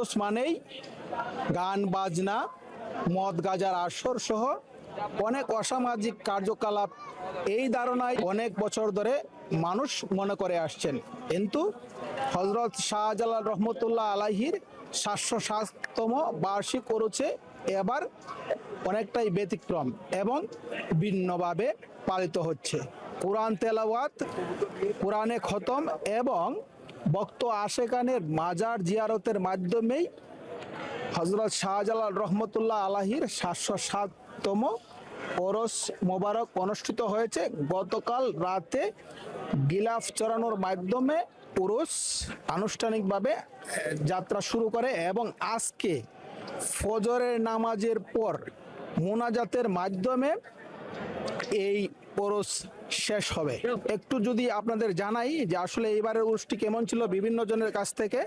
ওরস মানেই গান বাজনা, মদ গাজার আসর সহ অনেক অসামাজিক কার্যকলাপ, এই ধারণায় অনেক বছর ধরে মানুষ মনে করে আসছেন। কিন্তু হজরত শাহজালাল রহমতুল্লাহ আলাইহির 707তম বার্ষিক ওরসে এবার অনেকটাই ব্যতিক্রম এবং ভিন্নভাবে পালিত হচ্ছে। কোরআন তেলাওয়াত, কোরআনে খতম এবং ভক্ত আশেকানের মাজার জিয়ারতের মাধ্যমেই হজরত শাহজালাল রহমতুল্লাহ আলাহির 707তম ওরস মোবারক অনুষ্ঠিত হয়েছে। গতকাল রাতে গিলাফ চড়ানোর মাধ্যমে ওরস আনুষ্ঠানিকভাবে যাত্রা শুরু করে এবং আজকে ফজরের নামাজের পর মোনাজাতের মাধ্যমে এই ওরস শেষ হবে। একটু যদি আপনাদের জানাই যে আসলে এইবারের ওরসটি কেমন ছিল বিভিন্ন জনের কাছ থেকে।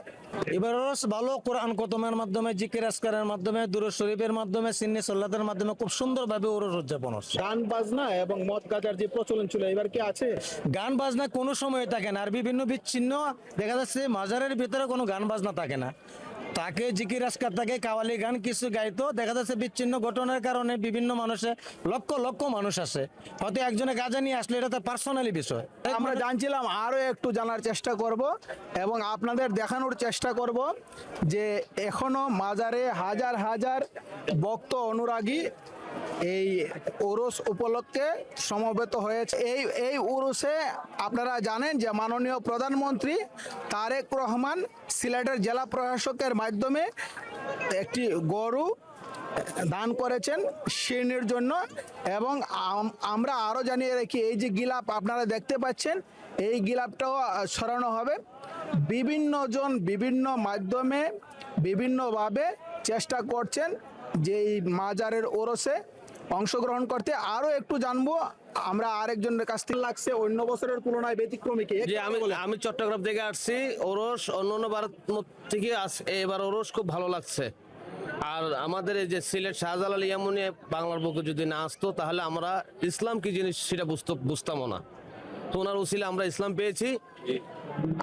এবার ওরস ভালো, কোরআন খতমের মাধ্যমে, জিকির আজকারের মাধ্যমে, দুরূদ শরীফের মাধ্যমে, সিন্নি সালাতের মাধ্যমে খুব সুন্দরভাবে ওরস উদযাপন হচ্ছে। গান বাজনা এবং মদ গাজার যে প্রচলন ছিল এবার কি আছে? গান বাজনা কোনো সময় থাকে না, আর বিভিন্ন বিচ্ছিন্ন দেখা যাচ্ছে মাজারের ভিতরে কোনো গান বাজনা থাকে না, তাকে জিকির আজকার থাকে, কাওয়ালি গান কিছু গাইতো। দেখা যাচ্ছে বিচ্ছিন্ন ঘটনার কারণে বিভিন্ন মানুষে লক্ষ লক্ষ মানুষ আসে, হয়তো একজনে গাঁজা নিয়ে আসলে এটা তার পার্সোনালি বিষয়। আমরা জানছিলাম, আরো একটু জানার চেষ্টা করব এবং আপনাদের দেখানোর চেষ্টা করব যে এখনো মাজারে হাজার হাজার ভক্ত অনুরাগী এই ওরস উপলক্ষে সমবেত হয়েছে। এই ওরসে আপনারা জানেন যে মাননীয় প্রধানমন্ত্রী তারেক রহমান সিলেটের জেলা প্রশাসকের মাধ্যমে একটি গরু দান করেছেন শিরনির জন্য। এবং আমরা আরও জানিয়ে রাখি, এই যে গিলাপ আপনারা দেখতে পাচ্ছেন, এই গিলাপটাও সরানো হবে। বিভিন্ন জন বিভিন্ন মাধ্যমে বিভিন্নভাবে চেষ্টা করছেন যে এই মাজারের ওরসে অংশগ্রহণ করতে। আরও একটু জানবো আমরা আরেকজনের কাছ থেকে। লাগছে অন্য বছরের তুলনায় ব্যতিক্রমী কি? যে আমি চট্টগ্রাম থেকে আসছি। ওরস অন্যান্য বার থেকে এবার ওরস খুব ভালো লাগছে। আর আমাদের এই যে সিলেট শাহজালাল ইয়ামুনে বাংলার বুকে যদি না আসতো তাহলে আমরা ইসলাম কি জিনিস সেটা বুঝতামও না। তো ওনার উসিলে আমরা ইসলাম পেয়েছি।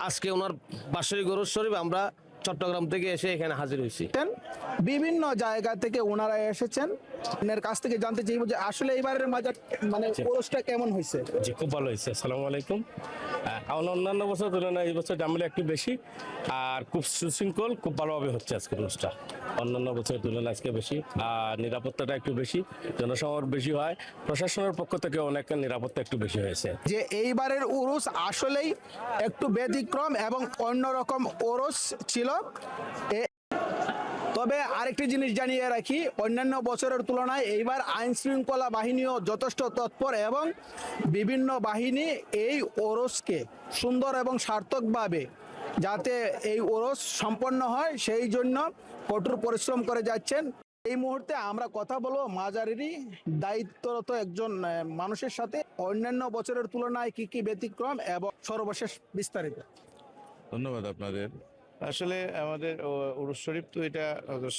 আজকে ওনার বাৎসরিক ওরস শরীফ আমরা চট্টগ্রাম থেকে এসে এখানে হাজির হয়েছি। বিভিন্ন জায়গা থেকে ওনারা এসেছেন। এর কাছ থেকে জানতে চাইব যে আসলে এবারের মাজার মানে ওরসটা কেমন হয়েছে? জি, খুব ভালো হয়েছে। আসসালামু আলাইকুম। অন্যান্য বছর তুলনায় এই বছর জামলে একটু বেশি, আর খুব সুশৃঙ্খল, খুব ভালোভাবে হচ্ছে আজকের অনুষ্ঠানটা। অন্যান্য বছরের তুলনায় আজকে বেশি, আর নিরাপত্তাটা একটু বেশি, জনসমাগম বেশি হয়। প্রশাসনের পক্ষ থেকে অনেক নিরাপত্তা একটু বেশি হয়েছে। যে এইবারের উরুস আসলেই একটু ব্যতিক্রম এবং অন্যরকম ওরস ছিল। তবে আরেকটি জিনিস জানিয়ে রাখি, অন্যান্য বছরের তুলনায় এইবার আইন শৃঙ্খলা বাহিনীও যথেষ্ট তৎপর এবং বিভিন্ন বাহিনী এই ওরসকে সুন্দর এবং সার্থকভাবে যাতে এই ওরস সম্পন্ন হয় সেই জন্য কঠোর পরিশ্রম করে যাচ্ছেন। এই মুহূর্তে আমরা কথা বলবো মাজারেরই দায়িত্বরত একজন মানুষের সাথে, অন্যান্য বছরের তুলনায় কি কি ব্যতিক্রম এবং সর্বশেষ বিস্তারিত। ধন্যবাদ আপনাদের। আসলে আমাদের উরুস শরীফ তো এটা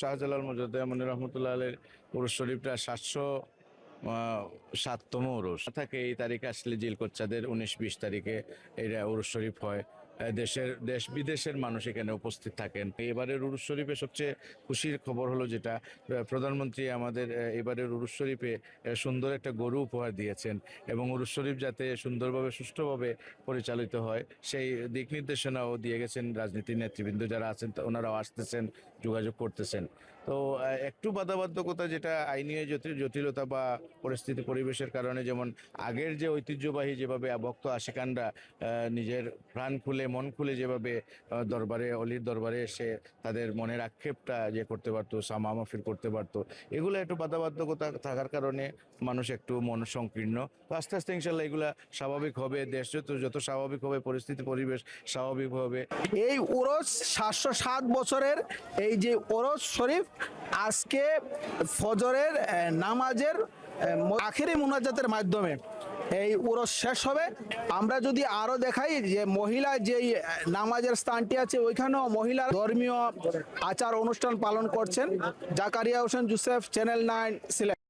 শাহজালাল মুজাদ্দেদ রহমতুল্লাহ আলাইহির উরুস শরীফটা 707তম উরুস থাকে। এই তারিখে আসলে জিলকচ্চাদের 19-20 তারিখে এটা উরুস শরীফ হয়। দেশ বিদেশের মানুষ এখানে উপস্থিত থাকেন। এবারের উরুস শরীফে সবচেয়ে খুশির খবর হলো যেটা, প্রধানমন্ত্রী আমাদের এবারের উরুস শরীফে সুন্দর একটা গরু উপহার দিয়েছেন এবং উরুস শরীফ যাতে সুন্দরভাবে সুষ্ঠুভাবে পরিচালিত হয় সেই দিক নির্দেশনাও দিয়ে গেছেন। রাজনীতির নেতৃবৃন্দ যারা আছেন ওনারাও আসতেছেন, যোগাযোগ করতেছেন। তো একটু বাধাবাধকতা যেটা আইনি জটিলতা বা পরিস্থিতি পরিবেশের কারণে, যেমন আগের যে ঐতিহ্যবাহী যেভাবে ভক্ত আশিকানরা নিজের প্রাণ খুলে মন খুলে যেভাবে দরবারে অলির দরবারে এসে তাদের মনের আক্ষেপটা যে করতে পারতো, সামা মাহফিল করতে পারতো, এগুলো একটু বাধাবাধকতা থাকার কারণে মানুষ একটু মন সংকীর্ণ। তো আস্তে আস্তে ইনশাল্লাহ এগুলা স্বাভাবিক হবে। দেশ যত স্বাভাবিক হবে, পরিস্থিতি পরিবেশ স্বাভাবিক হবে। এই ওরস 707 বছরের এই যে ওরস শরীফ আজকে ফজরের নামাজের আখেরি মুনাজাতের মাধ্যমে এই ওরস শেষ হবে। আমরা যদি আরো দেখাই যে মহিলা যেই নামাজের স্থানটি আছে ওইখানেও মহিলা ধর্মীয় আচার অনুষ্ঠান পালন করছেন। Zakaria Hossain Joseph, channel 9 Sylhet.